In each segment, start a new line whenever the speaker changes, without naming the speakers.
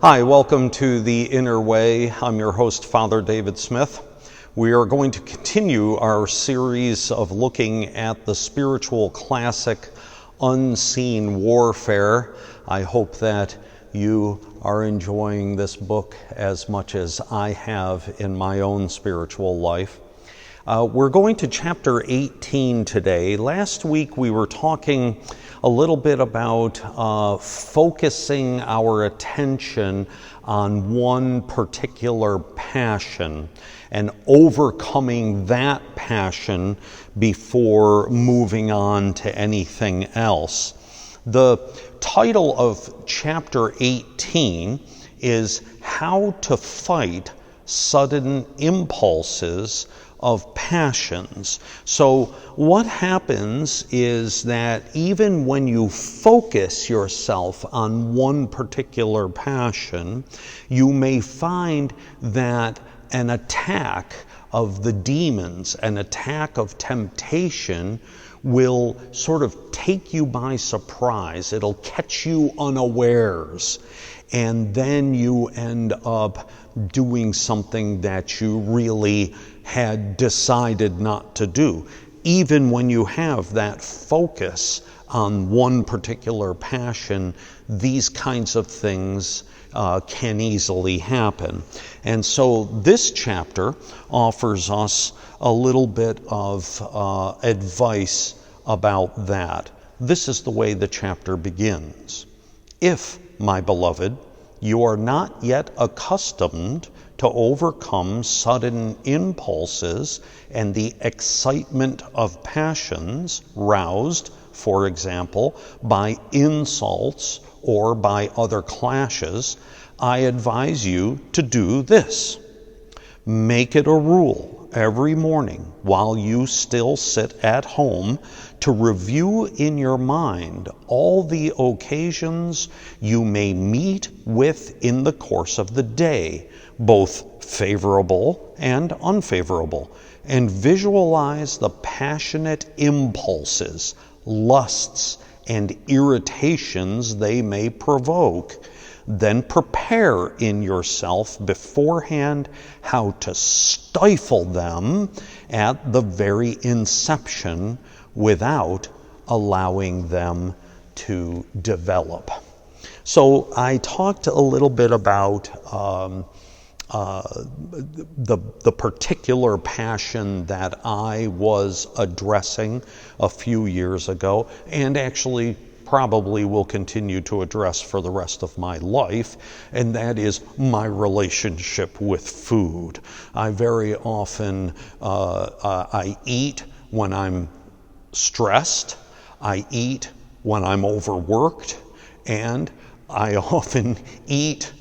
Hi, welcome to The Inner Way. I'm your host, Father David Smith. We are going to continue our series of looking at the spiritual classic, Unseen Warfare. I hope that you are enjoying this book as much as I have in my own spiritual life. We're going to chapter 18 today. Last week we were talking a little bit about focusing our attention on one particular passion and overcoming that passion before moving on to anything else. The title of chapter 18 is How to Fight Sudden Impulses of Passions. So what happens is that even when you focus yourself on one particular passion, you may find that an attack of the demons, an attack of temptation, will sort of take you by surprise. It'll catch you unawares. And then you end up doing something that you really had decided not to do. Even when you have that focus on one particular passion, these kinds of things can easily happen. And so this chapter offers us a little bit of advice about that. This is the way the chapter begins. If, my beloved, you are not yet accustomed to overcome sudden impulses and the excitement of passions roused, for example, by insults or by other clashes, I advise you to do this. Make it a rule every morning while you still sit at home to review in your mind all the occasions you may meet with in the course of the day, both favorable and unfavorable, and visualize the passionate impulses, lusts, and irritations they may provoke. Then prepare in yourself beforehand how to stifle them at the very inception without allowing them to develop. So I talked a little bit about the particular passion that I was addressing a few years ago, and actually probably will continue to address for the rest of my life, and that is my relationship with food. I very often I eat when I'm stressed, I eat when I'm overworked, and I often eat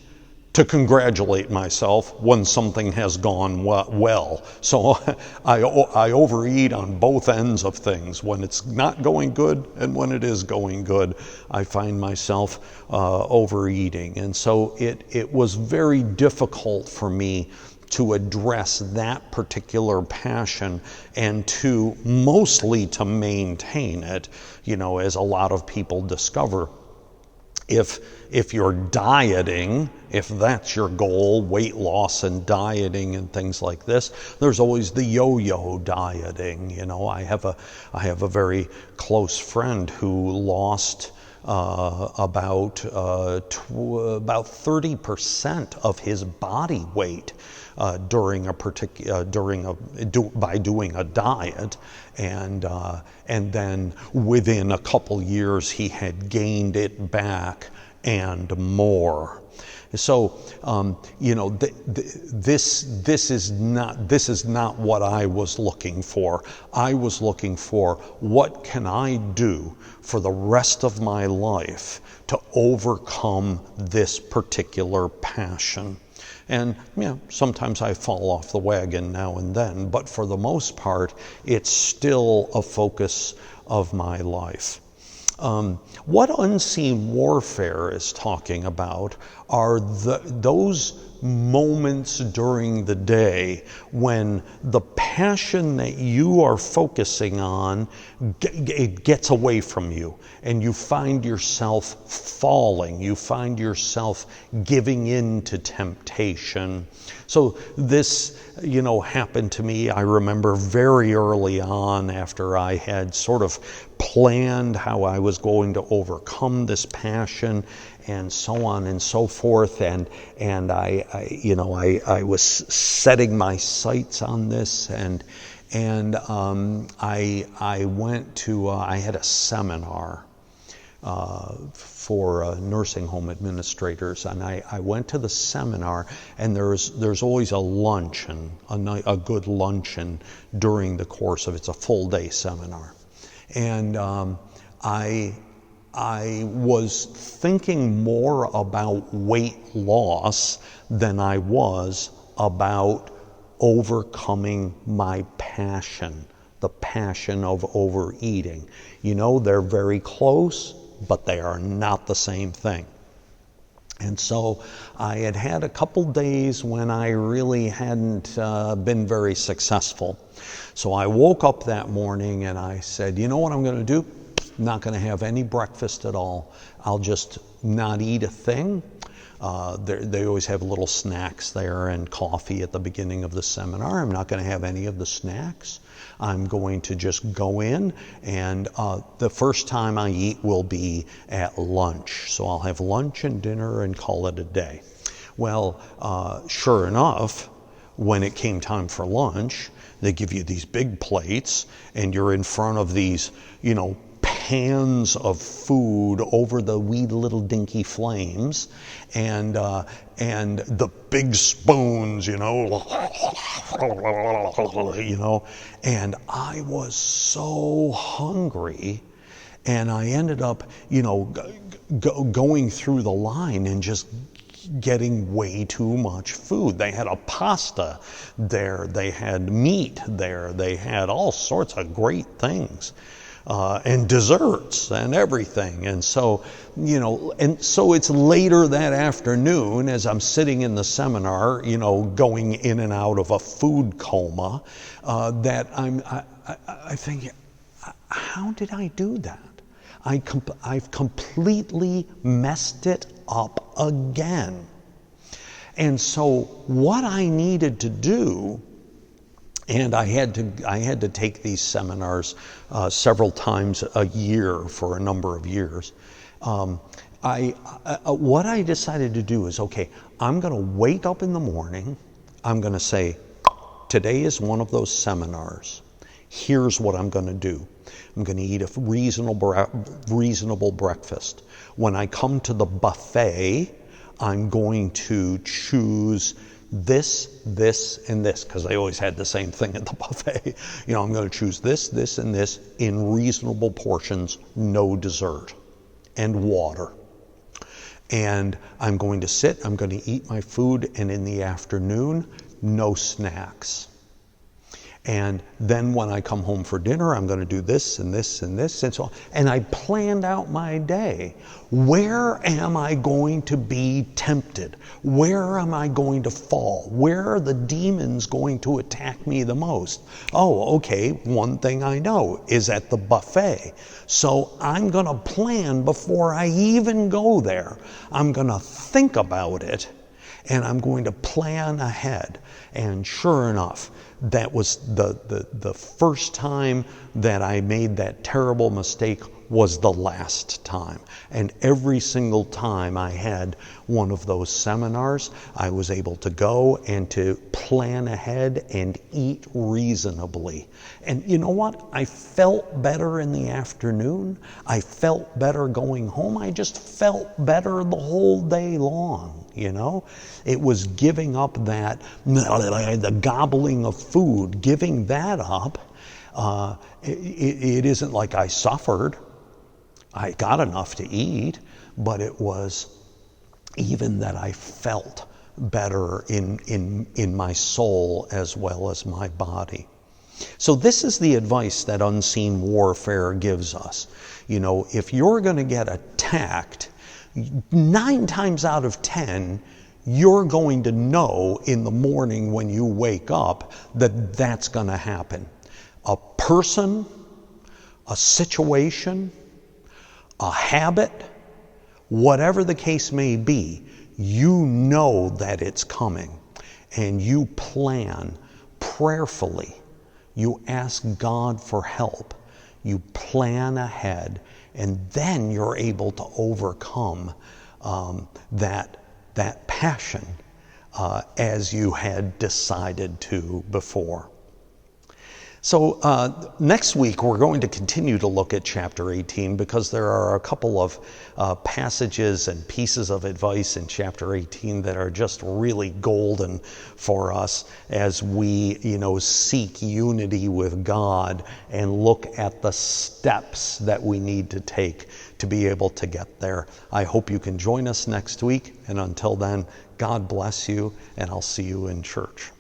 to congratulate myself when something has gone well. So I overeat on both ends of things. When it's not going good and when it is going good, I find myself overeating. And so it was very difficult for me to address that particular passion and mostly to maintain it, as a lot of people discover. If you're dieting, if that's your goal, weight loss and dieting and things like this, there's always the yo-yo dieting. I have a very close friend who lost about 30% of his body weight by doing a diet, and then within a couple years he had gained it back and more. So this is not what I was looking for. I was looking for, what can I do for the rest of my life to overcome this particular passion? And sometimes I fall off the wagon now and then, but for the most part, it's still a focus of my life. What Unseen Warfare is talking about are those moments during the day when the passion that you are focusing on it gets away from you, and you find yourself falling, you find yourself giving in to temptation. So this, happened to me, I remember very early on, after I had sort of planned how I was going to overcome this passion and so on and so forth, and I was setting my sights on this, and I went to I had a seminar for nursing home administrators, and I went to the seminar, and there's always a luncheon, a good luncheon during the course of it's a full day seminar, and I was thinking more about weight loss than I was about overcoming my passion, the passion of overeating. They're very close, but they are not the same thing. And so I had a couple days when I really hadn't been very successful. So I woke up that morning and I said, you know what I'm going to do? I'm not going to have any breakfast at all. I'll just not eat a thing. They always have little snacks there and coffee at the beginning of the seminar. I'm not going to have any of the snacks. I'm going to just go in, and the first time I eat will be at lunch. So I'll have lunch and dinner and call it a day. Well, sure enough, when it came time for lunch, they give you these big plates, and you're in front of these, pans of food over the wee little dinky flames, and the big spoons, and I was so hungry, and I ended up, going through the line and just getting way too much food. They had a pasta there, they had meat there, they had all sorts of great things. And desserts and everything. And so, it's later that afternoon as I'm sitting in the seminar, going in and out of a food coma, that I think, how did I do that? I've completely messed it up again. And so what I needed to do, and I had to take these seminars several times a year for a number of years. What I decided to do is, okay, I'm going to wake up in the morning. I'm going to say, today is one of those seminars. Here's what I'm going to do. I'm going to eat a reasonable breakfast. When I come to the buffet, I'm going to choose this, and this, because they always had the same thing at the buffet. I'm going to choose this, and this in reasonable portions, no dessert, and water. And I'm going to sit, I'm going to eat my food, and in the afternoon, no snacks. And then when I come home for dinner, I'm going to do this and this and this and so on. And I planned out my day. Where am I going to be tempted? Where am I going to fall? Where are the demons going to attack me the most? Oh, okay, one thing I know is at the buffet. So I'm going to plan before I even go there. I'm going to think about it, and I'm going to plan ahead. And sure enough, that was the first time that I made that terrible mistake was the last time. And every single time I had one of those seminars, I was able to go and to plan ahead and eat reasonably. And you know what? I felt better in the afternoon. I felt better going home. I just felt better the whole day long. It was giving up that, the gobbling of food, giving that up. It isn't like I suffered. I got enough to eat, but it was even that I felt better in my soul as well as my body. So this is the advice that unseen warfare gives us. If you're going to get attacked, 9 times out of 10, you're going to know in the morning when you wake up that that's going to happen. A person, a situation, a habit, whatever the case may be, you know that it's coming, and you plan prayerfully. You ask God for help. You plan ahead, and then you're able to overcome that passion as you had decided to before. So next week we're going to continue to look at chapter 18 because there are a couple of passages and pieces of advice in chapter 18 that are just really golden for us as we, seek unity with God and look at the steps that we need to take to be able to get there. I hope you can join us next week, and until then, God bless you, and I'll see you in church.